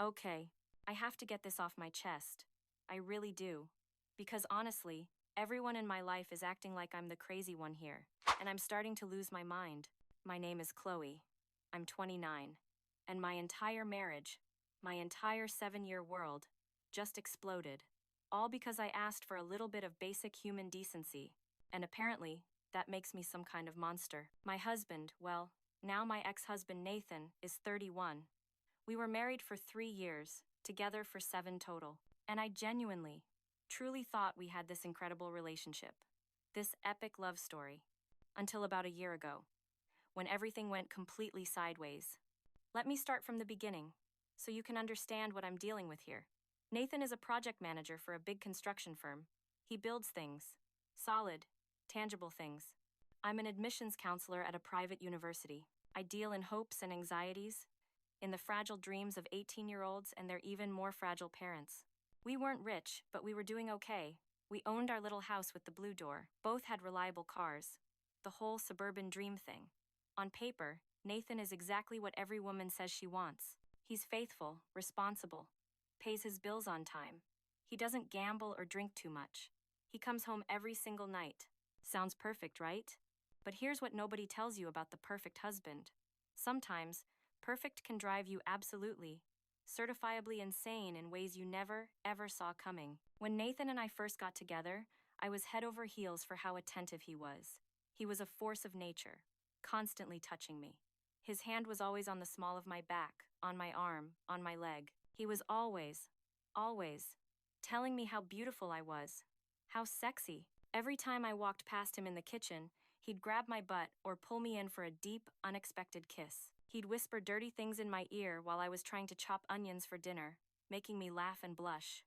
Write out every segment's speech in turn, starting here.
Okay, I have to get this off my chest. I really do. Because honestly, everyone in my life is acting like I'm the crazy one here, and I'm starting to lose my mind. My name is Chloe. I'm 29. And my entire marriage, my entire 7-year world, just exploded. All because I asked for a little bit of basic human decency. And apparently, that makes me some kind of monster. My husband, well, now my ex-husband Nathan, is 31. We were married for 3 years, together for 7 total. And I genuinely, truly thought we had this incredible relationship. This epic love story. Until about a year ago, when everything went completely sideways. Let me start from the beginning, so you can understand what I'm dealing with here. Nathan is a project manager for a big construction firm. He builds things. Solid, tangible things. I'm an admissions counselor at a private university. I deal in hopes and anxieties, in the fragile dreams of 18-year-olds and their even more fragile parents. We weren't rich, but we were doing okay. We owned our little house with the blue door. Both had reliable cars. The whole suburban dream thing. On paper, Nathan is exactly what every woman says she wants. He's faithful, responsible, pays his bills on time. He doesn't gamble or drink too much. He comes home every single night. Sounds perfect, right? But here's what nobody tells you about the perfect husband. Sometimes, perfect can drive you absolutely, certifiably insane in ways you never, ever saw coming. When Nathan and I first got together, I was head over heels for how attentive he was. He was a force of nature, constantly touching me. His hand was always on the small of my back, on my arm, on my leg. He was always telling me how beautiful I was, how sexy. Every time I walked past him in the kitchen, he'd grab my butt or pull me in for a deep, unexpected kiss. He'd whisper dirty things in my ear while I was trying to chop onions for dinner, making me laugh and blush.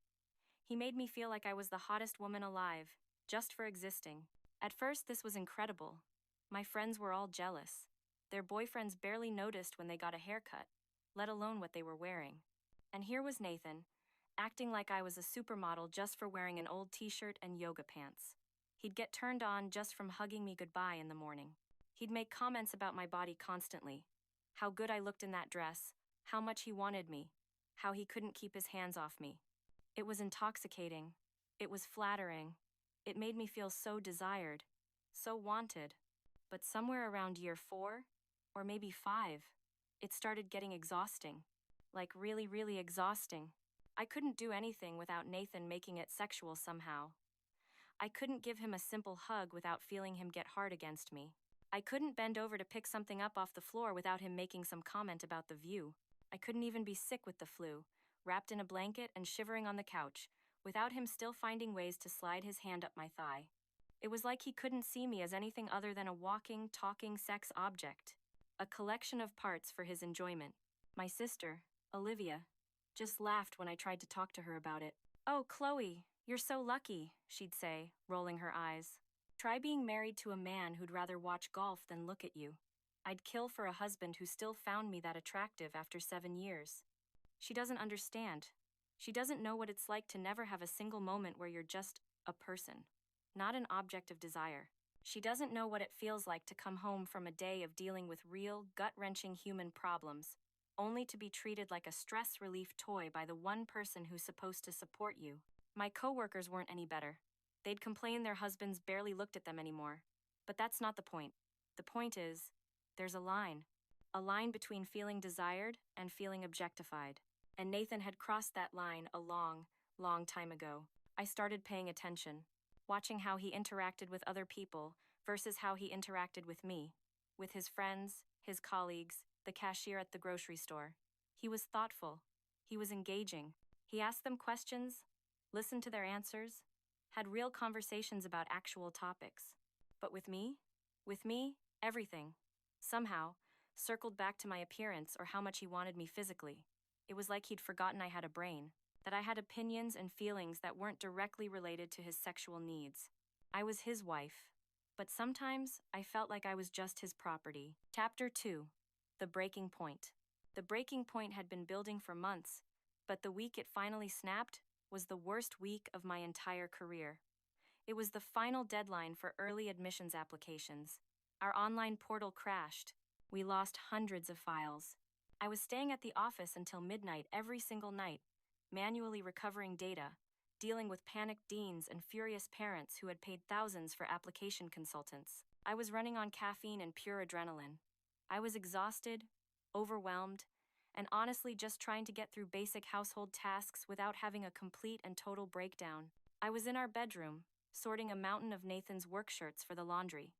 He made me feel like I was the hottest woman alive, just for existing. At first, this was incredible. My friends were all jealous. Their boyfriends barely noticed when they got a haircut, let alone what they were wearing. And here was Nathan, acting like I was a supermodel just for wearing an old t-shirt and yoga pants. He'd get turned on just from hugging me goodbye in the morning. He'd make comments about my body constantly. How good I looked in that dress, how much he wanted me, how he couldn't keep his hands off me. It was intoxicating. It was flattering. It made me feel so desired, so wanted. But somewhere around year 4, or maybe 5, it started getting exhausting. Like really, really exhausting. I couldn't do anything without Nathan making it sexual somehow. I couldn't give him a simple hug without feeling him get hard against me. I couldn't bend over to pick something up off the floor without him making some comment about the view. I couldn't even be sick with the flu, wrapped in a blanket and shivering on the couch, without him still finding ways to slide his hand up my thigh. It was like he couldn't see me as anything other than a walking, talking sex object. A collection of parts for his enjoyment. My sister, Olivia, just laughed when I tried to talk to her about it. "Oh, Chloe, you're so lucky," she'd say, rolling her eyes. "Try being married to a man who'd rather watch golf than look at you." I'd kill for a husband who still found me that attractive after 7 years. She doesn't understand. She doesn't know what it's like to never have a single moment where you're just a person, not an object of desire. She doesn't know what it feels like to come home from a day of dealing with real, gut-wrenching human problems, only to be treated like a stress relief toy by the one person who's supposed to support you. My coworkers weren't any better. They'd complain their husbands barely looked at them anymore. But that's not the point. The point is, there's a line. A line between feeling desired and feeling objectified. And Nathan had crossed that line a long, long time ago. I started paying attention, watching how he interacted with other people versus how he interacted with me, with his friends, his colleagues, the cashier at the grocery store. He was thoughtful. He was engaging. He asked them questions, listened to their answers, had real conversations about actual topics. But with me, everything, somehow, circled back to my appearance or how much he wanted me physically. It was like he'd forgotten I had a brain, that I had opinions and feelings that weren't directly related to his sexual needs. I was his wife, but sometimes I felt like I was just his property. Chapter 2. The Breaking Point. The breaking point had been building for months, but the week it finally snapped was the worst week of my entire career. It was the final deadline for early admissions applications. Our online portal crashed. We lost hundreds of files. I was staying at the office until midnight every single night, manually recovering data, dealing with panicked deans and furious parents who had paid thousands for application consultants. I was running on caffeine and pure adrenaline. I was exhausted, overwhelmed, and honestly just trying to get through basic household tasks without having a complete and total breakdown. I was in our bedroom, sorting a mountain of Nathan's work shirts for the laundry.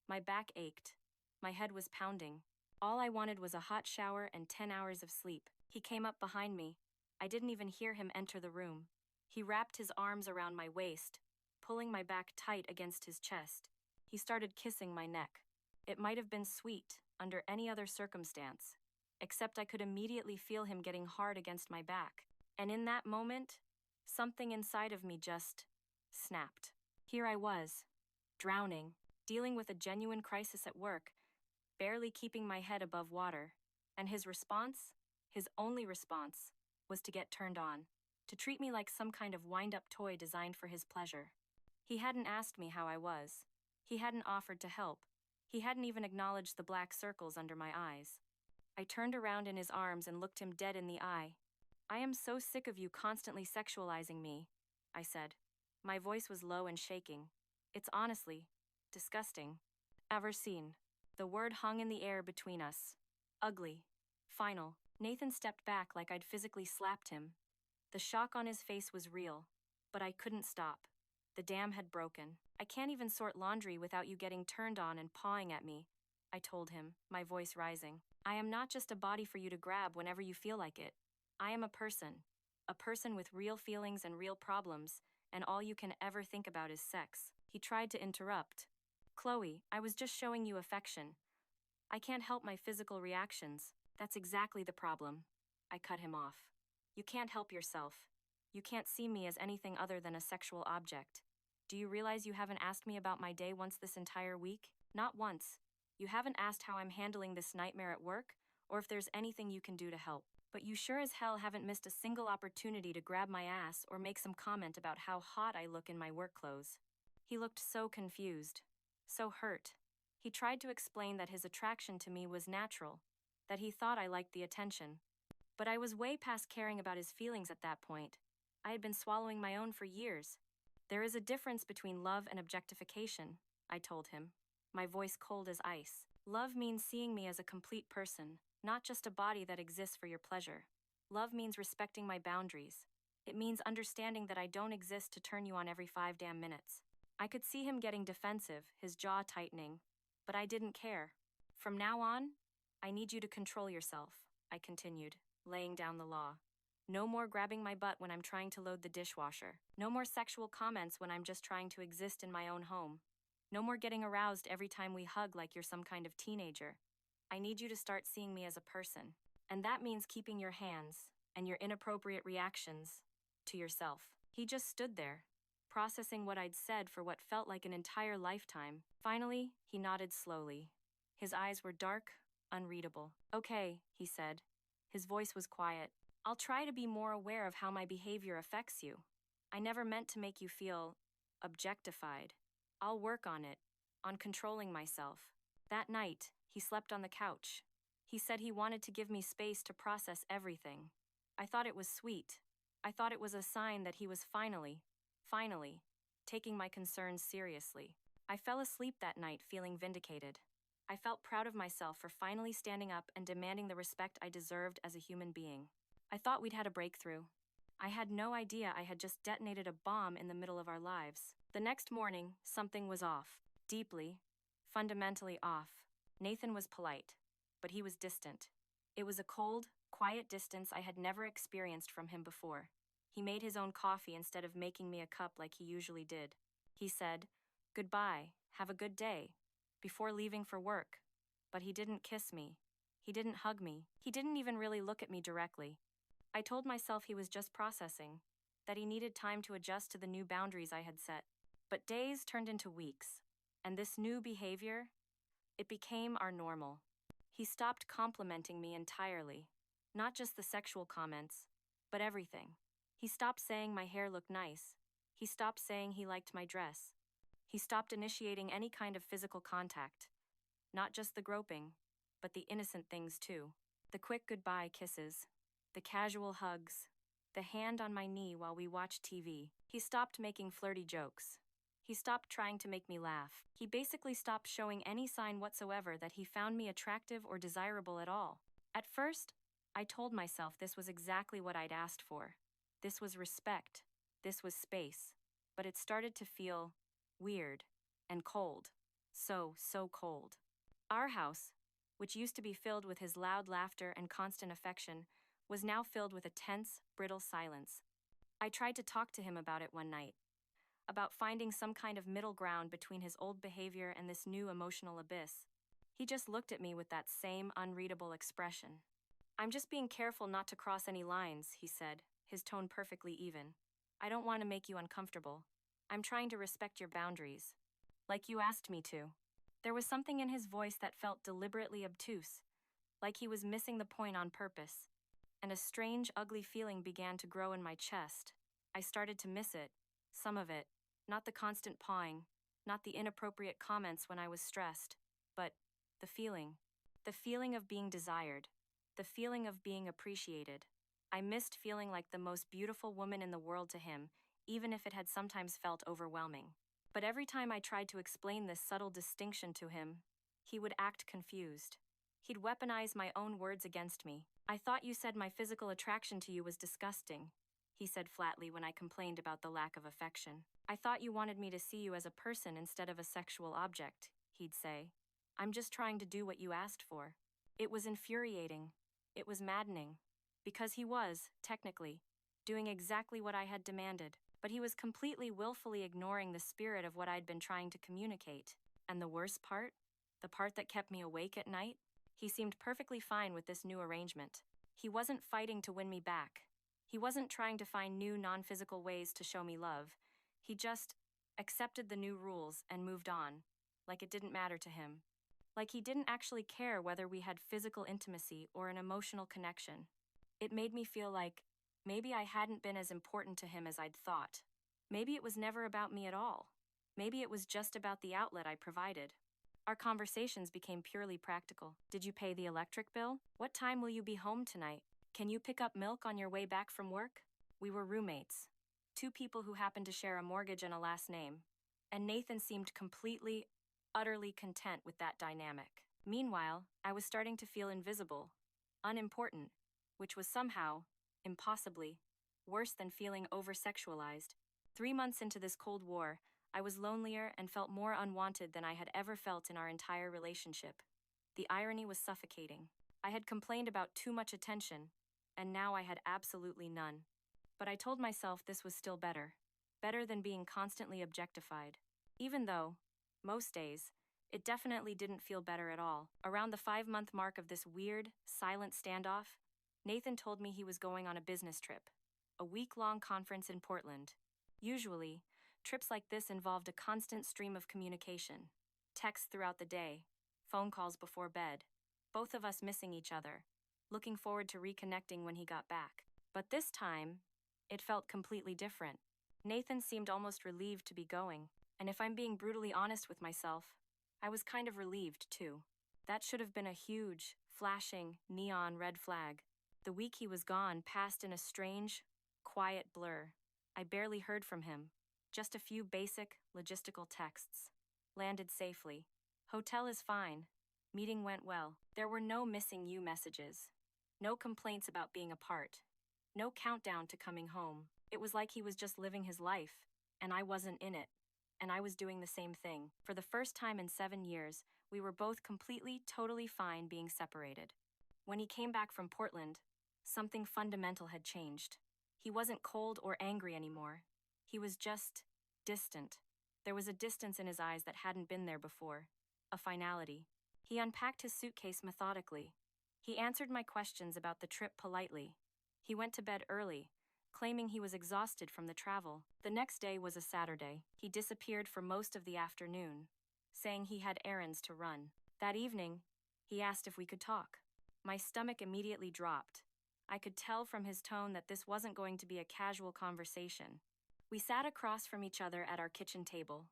My back ached. My head was pounding. All I wanted was a hot shower and 10 hours of sleep. He came up behind me. I didn't even hear him enter the room. He wrapped his arms around my waist, pulling my back tight against his chest. He started kissing my neck. It might have been sweet, under any other circumstance, except I could immediately feel him getting hard against my back. And in that moment, something inside of me just snapped. Here I was, drowning, dealing with a genuine crisis at work, barely keeping my head above water. And his response, his only response, was to get turned on, to treat me like some kind of wind-up toy designed for his pleasure. He hadn't asked me how I was. He hadn't offered to help. He hadn't even acknowledged the black circles under my eyes. I turned around in his arms and looked him dead in the eye. "I am so sick of you constantly sexualizing me," I said. My voice was low and shaking. "It's honestly disgusting." Ever seen? The word hung in the air between us. Ugly. Final. Nathan stepped back like I'd physically slapped him. The shock on his face was real, but I couldn't stop. The dam had broken. "I can't even sort laundry without you getting turned on and pawing at me," I told him, my voice rising. "I am not just a body for you to grab whenever you feel like it. I am a person with real feelings and real problems, and all you can ever think about is sex." He tried to interrupt. "Chloe, I was just showing you affection. I can't help my physical reactions." "That's exactly the problem." I cut him off. "You can't help yourself. You can't see me as anything other than a sexual object. Do you realize you haven't asked me about my day once this entire week? Not once. You haven't asked how I'm handling this nightmare at work, or if there's anything you can do to help. But you sure as hell haven't missed a single opportunity to grab my ass or make some comment about how hot I look in my work clothes." He looked so confused, so hurt. He tried to explain that his attraction to me was natural, that he thought I liked the attention. But I was way past caring about his feelings at that point. I had been swallowing my own for years. "There is a difference between love and objectification," I told him, my voice cold as ice. "Love means seeing me as a complete person, not just a body that exists for your pleasure. Love means respecting my boundaries. It means understanding that I don't exist to turn you on every 5 damn minutes." I could see him getting defensive, his jaw tightening, but I didn't care. "From now on, I need you to control yourself," I continued, laying down the law. "No more grabbing my butt when I'm trying to load the dishwasher. No more sexual comments when I'm just trying to exist in my own home. No more getting aroused every time we hug like you're some kind of teenager. I need you to start seeing me as a person. And that means keeping your hands and your inappropriate reactions to yourself." He just stood there, processing what I'd said for what felt like an entire lifetime. Finally, he nodded slowly. His eyes were dark, unreadable. "Okay," he said. His voice was quiet. "I'll try to be more aware of how my behavior affects you. I never meant to make you feel objectified. I'll work on it, on controlling myself." That night, he slept on the couch. He said he wanted to give me space to process everything. I thought it was sweet. I thought it was a sign that he was finally, taking my concerns seriously. I fell asleep that night feeling vindicated. I felt proud of myself for finally standing up and demanding the respect I deserved as a human being. I thought we'd had a breakthrough. I had no idea I had just detonated a bomb in the middle of our lives. The next morning, something was off. Deeply, fundamentally off. Nathan was polite, but he was distant. It was a cold, quiet distance I had never experienced from him before. He made his own coffee instead of making me a cup like he usually did. He said, "Goodbye, have a good day," before leaving for work. But he didn't kiss me. He didn't hug me. He didn't even really look at me directly. I told myself he was just processing, that he needed time to adjust to the new boundaries I had set. But days turned into weeks, and this new behavior, it became our normal. He stopped complimenting me entirely. Not just the sexual comments, but everything. He stopped saying my hair looked nice. He stopped saying he liked my dress. He stopped initiating any kind of physical contact. Not just the groping, but the innocent things too. The quick goodbye kisses, the casual hugs, the hand on my knee while we watched TV. He stopped making flirty jokes. He stopped trying to make me laugh. He basically stopped showing any sign whatsoever that he found me attractive or desirable at all. At first, I told myself this was exactly what I'd asked for. This was respect. This was space. But it started to feel weird and cold. So cold. Our house, which used to be filled with his loud laughter and constant affection, was now filled with a tense, brittle silence. I tried to talk to him about it one night, about finding some kind of middle ground between his old behavior and this new emotional abyss. He just looked at me with that same unreadable expression. "I'm just being careful not to cross any lines," he said, his tone perfectly even. "I don't want to make you uncomfortable. I'm trying to respect your boundaries. Like you asked me to." There was something in his voice that felt deliberately obtuse, like he was missing the point on purpose. And a strange, ugly feeling began to grow in my chest. I started to miss it, some of it, not the constant pawing, not the inappropriate comments when I was stressed, but the feeling of being desired, the feeling of being appreciated. I missed feeling like the most beautiful woman in the world to him, even if it had sometimes felt overwhelming. But every time I tried to explain this subtle distinction to him, he would act confused. He'd weaponize my own words against me. "I thought you said my physical attraction to you was disgusting," he said flatly when I complained about the lack of affection. "I thought you wanted me to see you as a person instead of a sexual object," he'd say. "I'm just trying to do what you asked for." It was infuriating. It was maddening. Because he was, technically, doing exactly what I had demanded. But he was completely willfully ignoring the spirit of what I'd been trying to communicate. And the worst part? The part that kept me awake at night? He seemed perfectly fine with this new arrangement. He wasn't fighting to win me back. He wasn't trying to find new non-physical ways to show me love. He just accepted the new rules and moved on, like it didn't matter to him. Like he didn't actually care whether we had physical intimacy or an emotional connection. It made me feel like maybe I hadn't been as important to him as I'd thought. Maybe it was never about me at all. Maybe it was just about the outlet I provided. Our conversations became purely practical. "Did you pay the electric bill? What time will you be home tonight? Can you pick up milk on your way back from work?" We were roommates. Two people who happened to share a mortgage and a last name. And Nathan seemed completely, utterly content with that dynamic. Meanwhile, I was starting to feel invisible, unimportant, which was somehow, impossibly, worse than feeling over-sexualized. 3 months into this Cold War, I was lonelier and felt more unwanted than I had ever felt in our entire relationship. The irony was suffocating. I had complained about too much attention, and now I had absolutely none. But I told myself this was still better. Better than being constantly objectified. Even though, most days, it definitely didn't feel better at all. Around the 5-month mark of this weird, silent standoff, Nathan told me he was going on a business trip. A week-long conference in Portland. Usually, trips like this involved a constant stream of communication. Texts throughout the day, phone calls before bed, both of us missing each other, looking forward to reconnecting when he got back. But this time, it felt completely different. Nathan seemed almost relieved to be going, and if I'm being brutally honest with myself, I was kind of relieved too. That should have been a huge, flashing, neon red flag. The week he was gone passed in a strange, quiet blur. I barely heard from him. Just a few basic, logistical texts. Landed safely. Hotel is fine. Meeting went well. There were no missing you messages. No complaints about being apart. No countdown to coming home. It was like he was just living his life, and I wasn't in it. And I was doing the same thing. For the first time in 7 years, we were both completely, totally fine being separated. When he came back from Portland, something fundamental had changed. He wasn't cold or angry anymore. He was just distant. There was a distance in his eyes that hadn't been there before. A finality. He unpacked his suitcase methodically. He answered my questions about the trip politely. He went to bed early, claiming he was exhausted from the travel. The next day was a Saturday. He disappeared for most of the afternoon, saying he had errands to run. That evening, he asked if we could talk. My stomach immediately dropped. I could tell from his tone that this wasn't going to be a casual conversation. We sat across from each other at our kitchen table,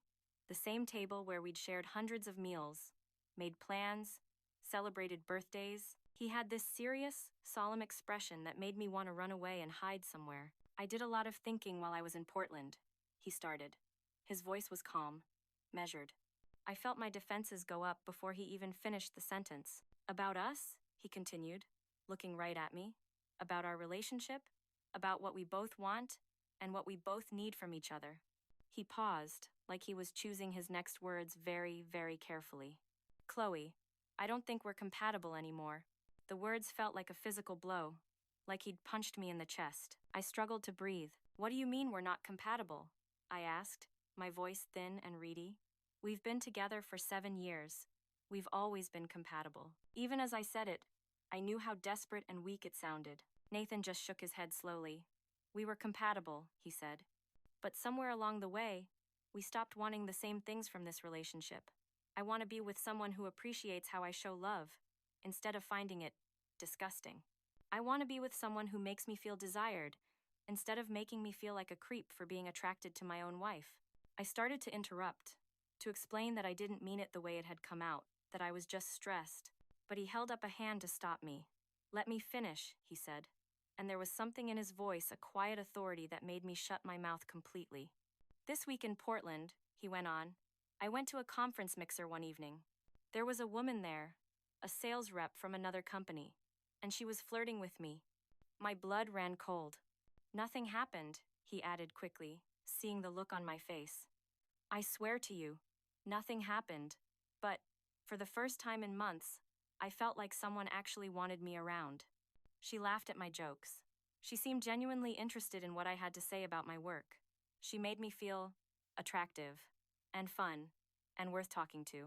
the same table where we'd shared hundreds of meals, made plans, celebrated birthdays, He had this serious, solemn expression that made me want to run away and hide somewhere. I did a lot of thinking while I was in Portland, he started. His voice was calm, measured. I felt my defenses go up before he even finished the sentence. About us, he continued, looking right at me. About our relationship, about what we both want, and what we both need from each other. He paused, like he was choosing his next words very, very carefully. Chloe, I don't think we're compatible anymore. The words felt like a physical blow, like he'd punched me in the chest. I struggled to breathe. What do you mean we're not compatible? I asked, my voice thin and reedy. We've been together for 7 years. We've always been compatible. Even as I said it, I knew how desperate and weak it sounded. Nathan just shook his head slowly. We were compatible, he said. But somewhere along the way, we stopped wanting the same things from this relationship. I want to be with someone who appreciates how I show love, instead of finding it disgusting. I want to be with someone who makes me feel desired, instead of making me feel like a creep for being attracted to my own wife. I started to interrupt, to explain that I didn't mean it the way it had come out, that I was just stressed. But he held up a hand to stop me. Let me finish, he said. And there was something in his voice, a quiet authority that made me shut my mouth completely. This week in Portland, he went on, I went to a conference mixer one evening. There was a woman there, a sales rep from another company, and she was flirting with me. My blood ran cold. Nothing happened, he added quickly, seeing the look on my face. I swear to you, nothing happened, but, for the first time in months, I felt like someone actually wanted me around. She laughed at my jokes. She seemed genuinely interested in what I had to say about my work. She made me feel attractive, and fun, and worth talking to.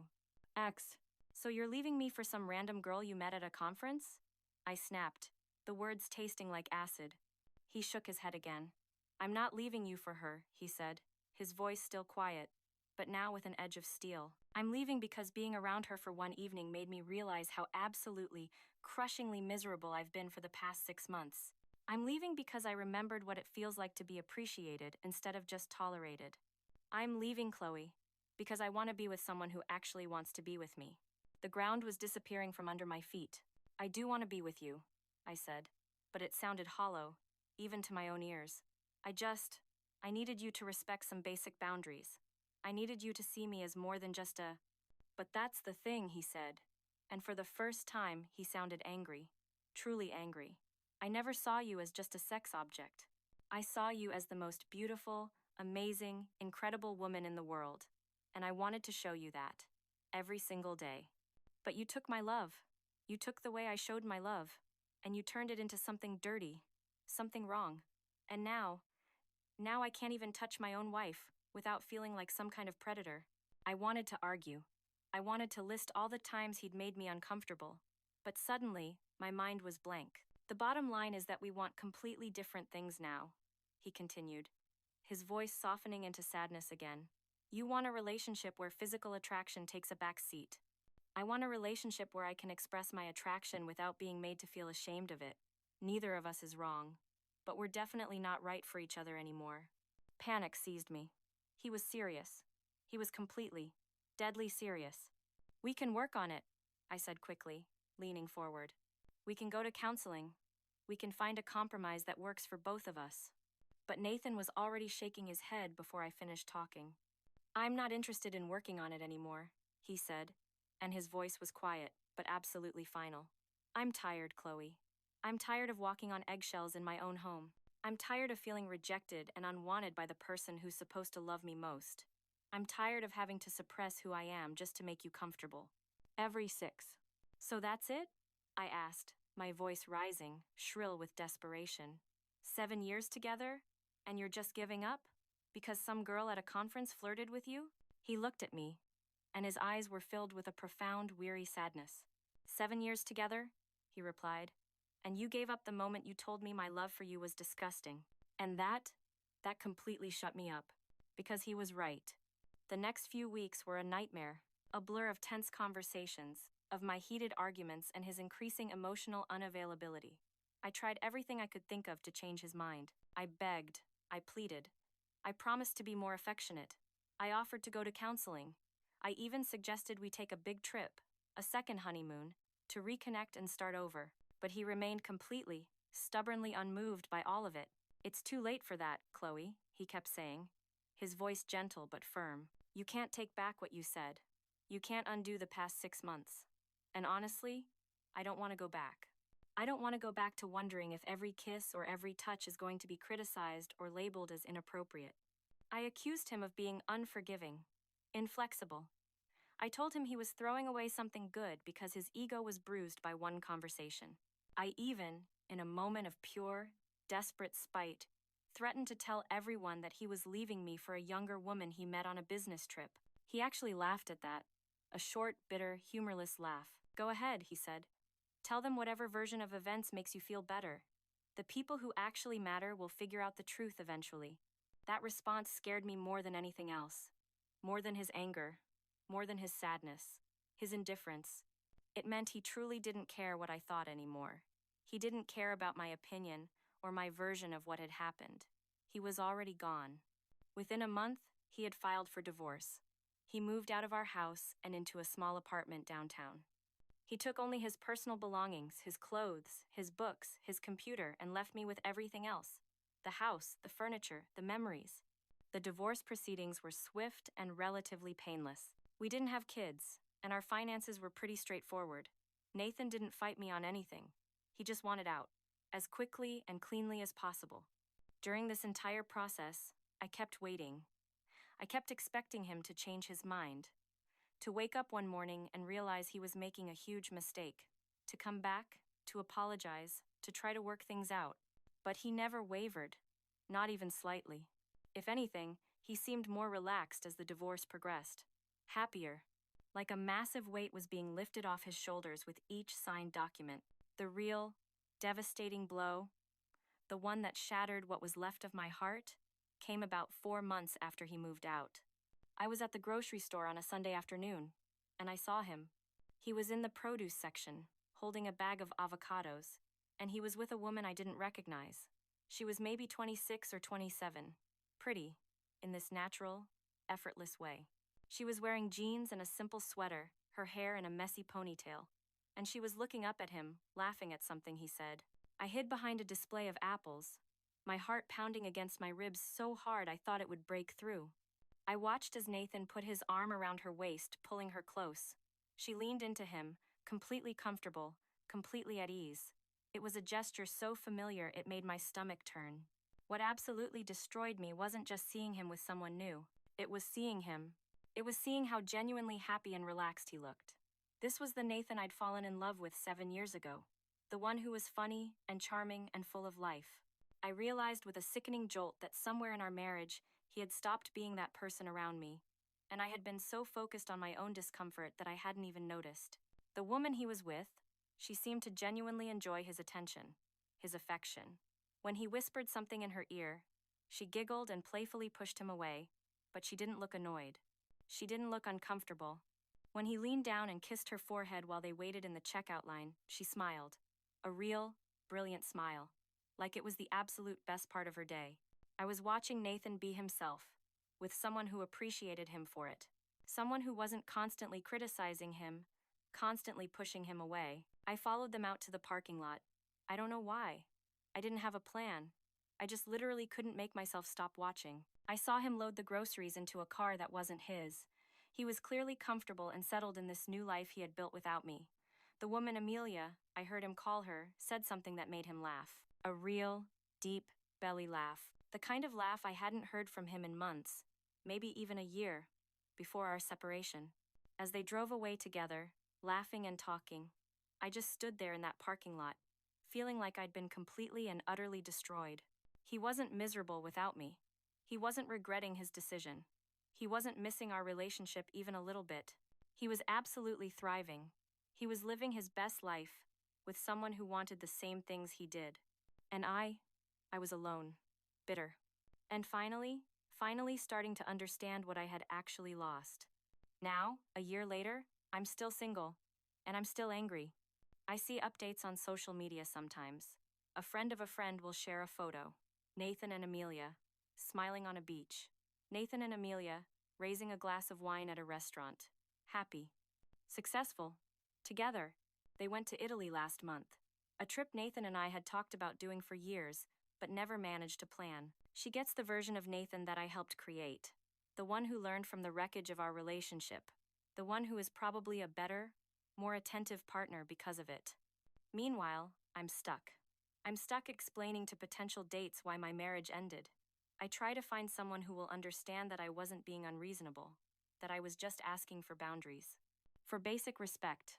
X, so you're leaving me for some random girl you met at a conference? I snapped, the words tasting like acid. He shook his head again. I'm not leaving you for her, he said, his voice still quiet, but now with an edge of steel. I'm leaving because being around her for one evening made me realize how absolutely, crushingly miserable I've been for the past 6 months. I'm leaving because I remembered what it feels like to be appreciated instead of just tolerated. I'm leaving, Chloe, because I want to be with someone who actually wants to be with me. The ground was disappearing from under my feet. I do want to be with you, I said, but it sounded hollow, even to my own ears. I needed you to respect some basic boundaries. I needed you to see me as more than just a... But that's the thing, he said. And for the first time, he sounded angry. Truly angry. I never saw you as just a sex object. I saw you as the most beautiful, amazing, incredible woman in the world. And I wanted to show you that. Every single day. But you took my love. You took the way I showed my love. And you turned it into something dirty. Something wrong. And now I can't even touch my own wife without feeling like some kind of predator. I wanted to argue. I wanted to list all the times he'd made me uncomfortable. But suddenly, my mind was blank. The bottom line is that we want completely different things now, he continued, his voice softening into sadness again. You want a relationship where physical attraction takes a back seat. I want a relationship where I can express my attraction without being made to feel ashamed of it. Neither of us is wrong. But we're definitely not right for each other anymore. Panic seized me. He was serious. He was completely, deadly serious. We can work on it, I said quickly, leaning forward. We can go to counseling. We can find a compromise that works for both of us. But Nathan was already shaking his head before I finished talking. I'm not interested in working on it anymore, he said, and his voice was quiet, but absolutely final. I'm tired, Chloe. I'm tired of walking on eggshells in my own home. I'm tired of feeling rejected and unwanted by the person who's supposed to love me most. I'm tired of having to suppress who I am just to make you comfortable. Every 6. So that's it? I asked, my voice rising, shrill with desperation. 7 years together? And you're just giving up? Because some girl at a conference flirted with you? He looked at me, and his eyes were filled with a profound, weary sadness. 7 years together? He replied. And you gave up the moment you told me my love for you was disgusting. And that completely shut me up. Because he was right. The next few weeks were a nightmare, a blur of tense conversations, of my heated arguments and his increasing emotional unavailability. I tried everything I could think of to change his mind. I begged. I pleaded. I promised to be more affectionate. I offered to go to counseling. I even suggested we take a big trip, a second honeymoon, to reconnect and start over. But he remained completely, stubbornly unmoved by all of it. "It's too late for that, Chloe," he kept saying, his voice gentle but firm. "You can't take back what you said. You can't undo the past 6 months. And honestly, I don't want to go back. I don't want to go back to wondering if every kiss or every touch is going to be criticized or labeled as inappropriate." I accused him of being unforgiving, inflexible. I told him he was throwing away something good because his ego was bruised by one conversation. I even, in a moment of pure, desperate spite, threatened to tell everyone that he was leaving me for a younger woman he met on a business trip. He actually laughed at that, a short, bitter, humorless laugh. "Go ahead," he said. "Tell them whatever version of events makes you feel better. The people who actually matter will figure out the truth eventually." That response scared me more than anything else. More than his anger, more than his sadness, his indifference. It meant he truly didn't care what I thought anymore. He didn't care about my opinion or my version of what had happened. He was already gone. Within a month, he had filed for divorce. He moved out of our house and into a small apartment downtown. He took only his personal belongings, his clothes, his books, his computer, and left me with everything else. The house, the furniture, the memories. The divorce proceedings were swift and relatively painless. We didn't have kids, and our finances were pretty straightforward. Nathan didn't fight me on anything. He just wanted out, as quickly and cleanly as possible. During this entire process, I kept waiting. I kept expecting him to change his mind, to wake up one morning and realize he was making a huge mistake, to come back, to apologize, to try to work things out. But he never wavered, not even slightly. If anything, he seemed more relaxed as the divorce progressed. Happier, like a massive weight was being lifted off his shoulders with each signed document. The real, devastating blow, the one that shattered what was left of my heart, came about 4 months after he moved out. I was at the grocery store on a Sunday afternoon, and I saw him. He was in the produce section, holding a bag of avocados, and he was with a woman I didn't recognize. She was maybe 26 or 27, pretty, in this natural, effortless way. She was wearing jeans and a simple sweater, her hair in a messy ponytail, and she was looking up at him, laughing at something he said. I hid behind a display of apples, my heart pounding against my ribs so hard I thought it would break through. I watched as Nathan put his arm around her waist, pulling her close. She leaned into him, completely comfortable, completely at ease. It was a gesture so familiar it made my stomach turn. What absolutely destroyed me wasn't just seeing him with someone new. It was seeing him. It was seeing how genuinely happy and relaxed he looked. This was the Nathan I'd fallen in love with 7 years ago. The one who was funny and charming and full of life. I realized with a sickening jolt that somewhere in our marriage, he had stopped being that person around me, and I had been so focused on my own discomfort that I hadn't even noticed. The woman he was with, she seemed to genuinely enjoy his attention, his affection. When he whispered something in her ear, she giggled and playfully pushed him away, but she didn't look annoyed. She didn't look uncomfortable. When he leaned down and kissed her forehead while they waited in the checkout line, she smiled. A real, brilliant smile, like it was the absolute best part of her day. I was watching Nathan be himself, with someone who appreciated him for it. Someone who wasn't constantly criticizing him, constantly pushing him away. I followed them out to the parking lot. I don't know why. I didn't have a plan. I just literally couldn't make myself stop watching. I saw him load the groceries into a car that wasn't his. He was clearly comfortable and settled in this new life he had built without me. The woman Amelia, I heard him call her, said something that made him laugh. A real, deep, belly laugh. The kind of laugh I hadn't heard from him in months, maybe even a year, before our separation. As they drove away together, laughing and talking, I just stood there in that parking lot, feeling like I'd been completely and utterly destroyed. He wasn't miserable without me. He wasn't regretting his decision. He wasn't missing our relationship even a little bit. He was absolutely thriving. He was living his best life, with someone who wanted the same things he did. And I was alone. Bitter. And finally starting to understand what I had actually lost. Now, a year later, I'm still single, and I'm still angry. I see updates on social media sometimes. A friend of a friend will share a photo. Nathan and Amelia, smiling on a beach. Nathan and Amelia, raising a glass of wine at a restaurant. Happy. Successful. Together. They went to Italy last month. A trip Nathan and I had talked about doing for years, but never managed to plan. She gets the version of Nathan that I helped create. The one who learned from the wreckage of our relationship. The one who is probably a better, more attentive partner because of it. Meanwhile, I'm stuck. I'm stuck explaining to potential dates why my marriage ended. I try to find someone who will understand that I wasn't being unreasonable, that I was just asking for boundaries, for basic respect.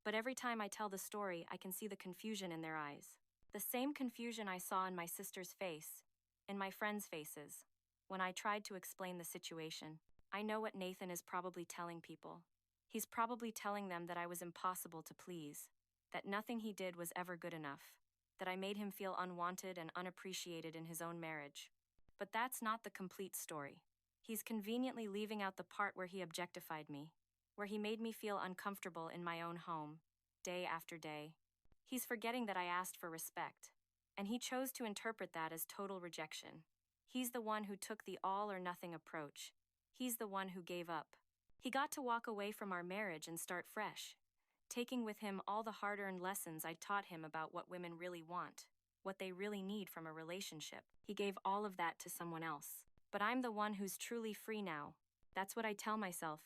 But every time I tell the story, I can see the confusion in their eyes. The same confusion I saw in my sister's face, in my friends' faces, when I tried to explain the situation. I know what Nathan is probably telling people. He's probably telling them that I was impossible to please, that nothing he did was ever good enough, that I made him feel unwanted and unappreciated in his own marriage. But that's not the complete story. He's conveniently leaving out the part where he objectified me, where he made me feel uncomfortable in my own home, day after day. He's forgetting that I asked for respect, and he chose to interpret that as total rejection. He's the one who took the all-or-nothing approach. He's the one who gave up. He got to walk away from our marriage and start fresh, taking with him all the hard-earned lessons I taught him about what women really want, what they really need from a relationship. He gave all of that to someone else. But I'm the one who's truly free now. That's what I tell myself.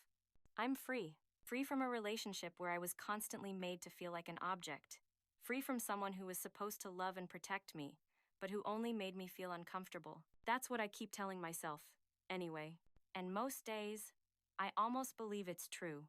I'm free. Free from a relationship where I was constantly made to feel like an object. Free from someone who was supposed to love and protect me, but who only made me feel uncomfortable. That's what I keep telling myself, anyway. And most days, I almost believe it's true.